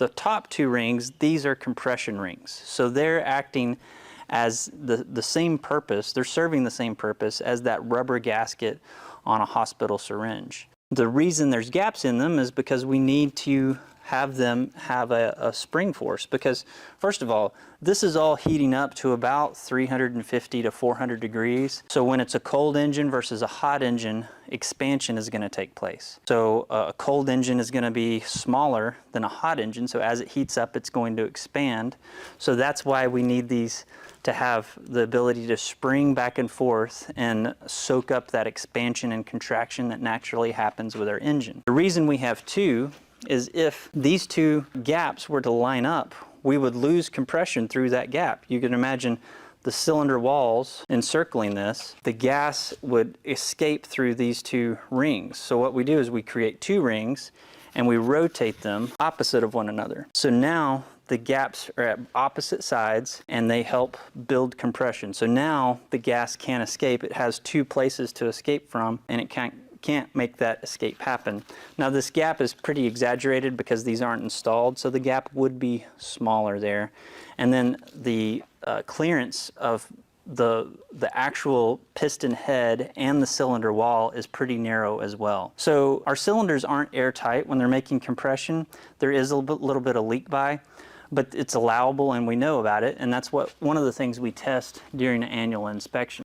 The top two rings, these are compression rings. So they're acting as the same purpose, they're serving the same purpose as that rubber gasket on a hospital syringe. The reason there's gaps in them is because we need to have them have a spring force, because first of all, this is all heating up to about 350 to 400 degrees. So when it's a cold engine versus a hot engine, expansion is going to take place. So a cold engine is going to be smaller than a hot engine, so as it heats up it's going to expand. So that's why we need these to have the ability to spring back and forth and soak up that expansion and contraction that naturally happens with our engine. The reason we have two is if these two gaps were to line up, we would lose compression through that gap. You can imagine the cylinder walls encircling this, the gas would escape through these two rings. So what we do is we create two rings and we rotate them opposite of one another. So now the gaps are at opposite sides and they help build compression. So now the gas can't escape. It has two places to escape from and it can't make that escape happen. Now this gap is pretty exaggerated because these aren't installed, so the gap would be smaller there. And then the clearance of the actual piston head and the cylinder wall is pretty narrow as well. So our cylinders aren't airtight when they're making compression. There is a little bit of leak by, but it's allowable and we know about it, and that's one of the things we test during an annual inspection.